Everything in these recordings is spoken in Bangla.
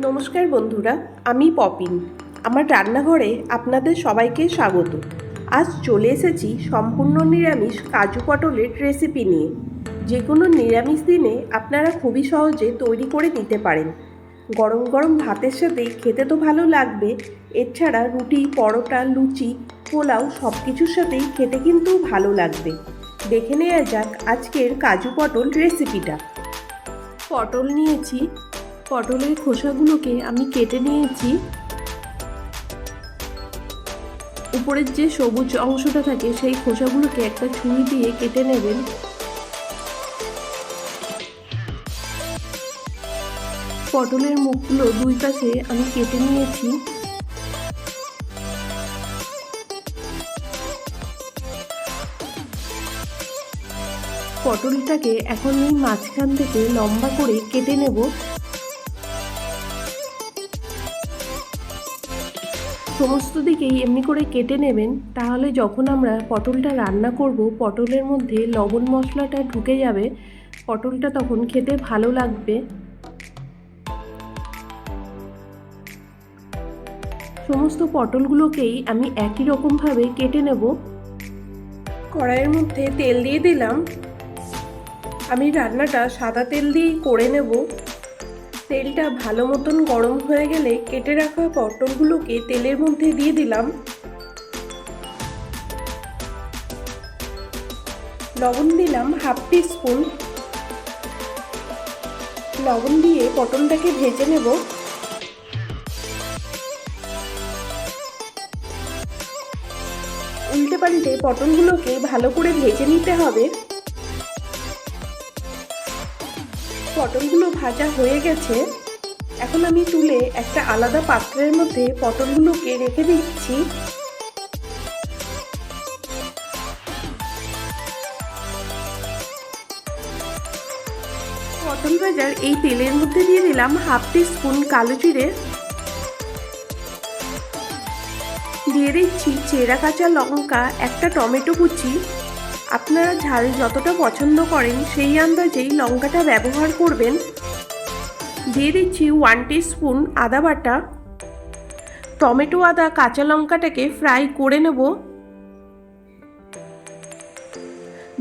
নমস্কার বন্ধুরা, আমি পপিন। আমার রান্নাঘরে আপনাদের সবাইকে স্বাগত। আজ চলে এসেছি সম্পূর্ণ নিরামিষ কাজু পটলের রেসিপি নিয়ে। যে কোনো নিরামিষ দিনে আপনারা খুবই সহজে তৈরি করে নিতে পারেন। গরম গরম ভাতের সাথে খেতে তো ভালো লাগবে, এছাড়া রুটি, পরোটা, লুচি, পোলাও সব কিছুর সাথেই খেতে কিন্তু ভালো লাগবে। দেখে নেওয়া যাক আজকের কাজু পটল রেসিপিটা। পটল নিয়েছি, পটলের খোসাগুলোকে আমি কেটে নিয়েছি। উপরের যে সবুজ অংশটা থাকে সেই খোসাগুলোকে একটা ছুরি দিয়ে কেটে নেবেন। পটলের মুখগুলো দুই পাশে আমি কেটে নিয়েছি। পটলটাকে এখন এই মাঝখান থেকে লম্বা করে কেটে নেব। সমস্ত দিকেই এমনি করে কেটে নেবেন, তাহলে যখন আমরা পটলটা রান্না করব পটলের মধ্যে লবণ মশলাটা ঢুকে যাবে, পটলটা তখন খেতে ভালো লাগবে। সমস্ত পটলগুলোকেই আমি একই রকমভাবে কেটে নেব। কড়াইয়ের মধ্যে তেল দিয়ে দিলাম। আমি রান্নাটা সাদা তেল দিয়েই করে নেব। তেলটা ভালো মতন গরম হয়ে গেলে কেটে রাখা পটলগুলোকে তেলের মধ্যে দিয়ে দিলাম। লবণ দিলাম হাফ টিস্পুন। লবণ দিয়ে পটলটাকে ভেজে নেব। উল্টে পাল্টে পটলগুলোকে ভালো করে ভেজে নিতে হবে। পটলগুলো ভাজা হয়ে গেছে। এখন আমি তুলে একটা আলাদা পাত্রের মধ্যে পটলগুলোকে রেখে দিচ্ছি। পটল ভাজার এই তেলের মধ্যে দিয়ে দিলাম হাফ টিস্পুন কালো জিরে, দিয়ে দিচ্ছি চেরা কাঁচা লঙ্কা, একটা টমেটো কুচি। আপনারা ঝাল যতটা পছন্দ করেন সেই আন্দাজেই লঙ্কাটা ব্যবহার করবেন। দিয়ে দিচ্ছি 1 টিস্পুন আদা বাটা। টমেটো, আদা, কাঁচা লঙ্কাটাকে ফ্রাই করে নেব।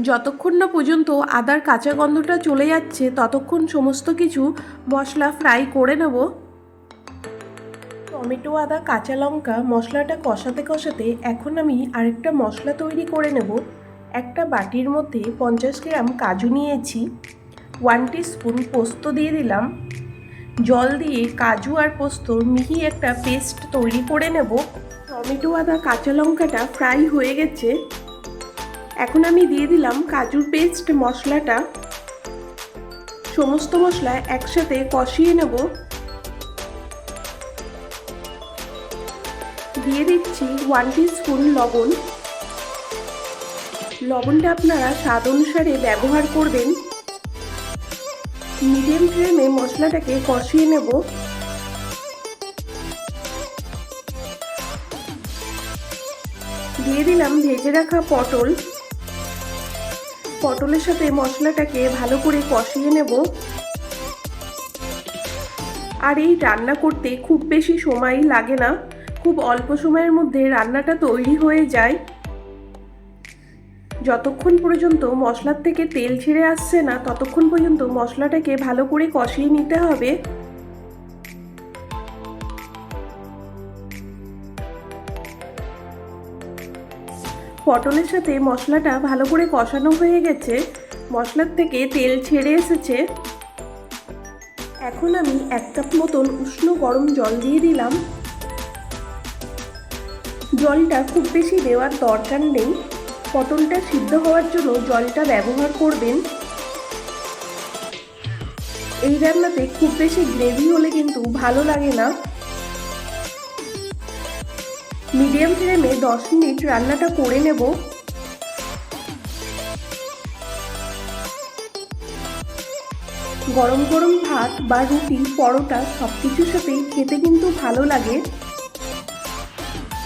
যতক্ষণ না পর্যন্ত আদার কাঁচা গন্ধটা চলে যাচ্ছে ততক্ষণ সমস্ত কিছু মশলা ফ্রাই করে নেব। টমেটো, আদা, কাঁচা লঙ্কা মশলাটা কষাতে কষাতে এখন আমি আরেকটা মশলা তৈরি করে নেব। একটা বাটির মধ্যে 50 গ্রাম কাজু নিয়েছি। 1 টিস্পুন পোস্ত দিয়ে দিলাম। জল দিয়ে কাজু আর পোস্তর মিহি একটা পেস্ট তৈরি করে নেব। টমেটো, আদা, কাঁচা লঙ্কাটা ফ্রাই হয়ে গেছে। এখন আমি দিয়ে দিলাম কাজুর পেস্ট মশলাটা। সমস্ত মশলা একসাথে কষিয়ে নেব। দিয়ে দিচ্ছি 1 টিস্পুন লবণ। লবণটা আপনারা স্বাদ অনুসারে ব্যবহার করবেন। মিডিয়াম ফ্লেমে মশলাটাকে কষিয়ে নেব। দিয়ে দিলাম ভেজে রাখা পটল। পটলের সাথে মশলাটাকে ভালো করে কষিয়ে নেব। আর এই রান্না করতে খুব বেশি সময় লাগে না, খুব অল্প সময়ের মধ্যে রান্নাটা তৈরি হয়ে যায়। যতক্ষণ পর্যন্ত মশলার থেকে তেল ছেড়ে আসছে না ততক্ষণ পর্যন্ত মশলাটাকে ভালো করে কষিয়ে নিতে হবে। পটলের সাথে মশলাটা ভালো করে কষানো হয়ে গেছে, মশলার থেকে তেল ছেড়ে এসেছে। এখন আমি 1 কাপ মতন উষ্ণ গরম জল দিয়ে দিলাম। জলটা খুব বেশি দেওয়ার দরকার নেই, পটলটা সিদ্ধ হওয়ার জন্য জলটা ব্যবহার করবেন। এই রান্নাতে খুব বেশি গ্রেভি হলে কিন্তু ভালো লাগে না। মিডিয়াম ফ্লেমে 10 মিনিট রান্নাটা করে নেব। গরম গরম ভাত বা রুটি, পরোটা সব কিছুর সাথেই খেতে কিন্তু ভালো লাগে।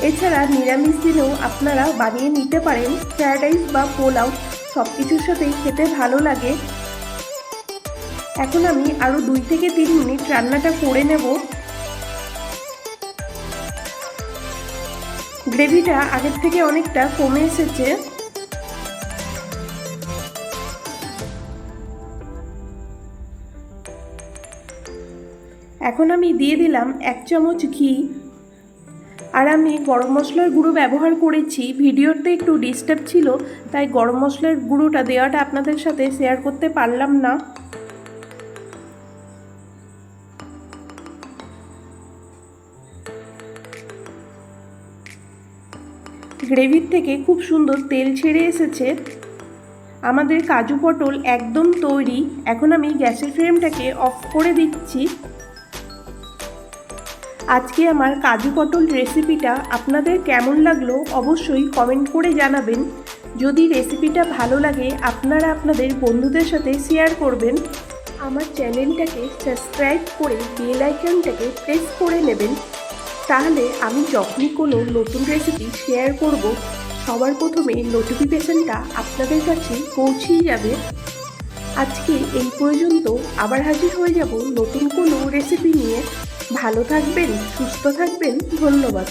এছাড়া নিরামিষ দিনেও আপনারা বানিয়ে নিতে পারেন। ফ্রায়েড রাইস বা পোলাও সব কিছুর সাথেই খেতে ভালো লাগে। এখন আমি আরও 2 থেকে 3 মিনিট রান্নাটা করে নেব। গ্রেভিটা আগের থেকে অনেকটা কমে এসেছে। এখন আমি দিয়ে দিলাম 1 চামচ ঘি। আর আমি গরম মশলার গুঁড়ো ব্যবহার করেছি, ভিডিওতে একটু ডিস্টার্ব ছিল তাই গরম মশলার গুঁড়োটা দেওয়াটা আপনাদের সাথে শেয়ার করতে পারলাম না। গ্রেভির থেকে খুব সুন্দর তেল ছেড়ে এসেছে। আমাদের কাজু পটল একদম তৈরি। এখন আমি গ্যাসের ফ্লেমটাকে অফ করে দিচ্ছি। আজকে আমার কাজু পটল রেসিপিটা আপনাদের কেমন লাগলো অবশ্যই কমেন্ট করে জানাবেন। যদি রেসিপিটা ভালো লাগে আপনারা আপনাদের বন্ধুদের সাথে শেয়ার করবেন। আমার চ্যানেলটাকে সাবস্ক্রাইব করে বেল আইকনটাকে প্রেস করে নেবেন, তাহলে আমি যখনই কোনো নতুন রেসিপি শেয়ার করব সবার প্রথমে নোটিফিকেশনটা আপনাদের কাছে পৌঁছেই যাবে। আজকে এই পর্যন্ত, আবার হাজির হয়ে যাব নতুন কোনো রেসিপি নিয়ে। ভালো থাকবেন, সুস্থ থাকবেন, ধন্যবাদ।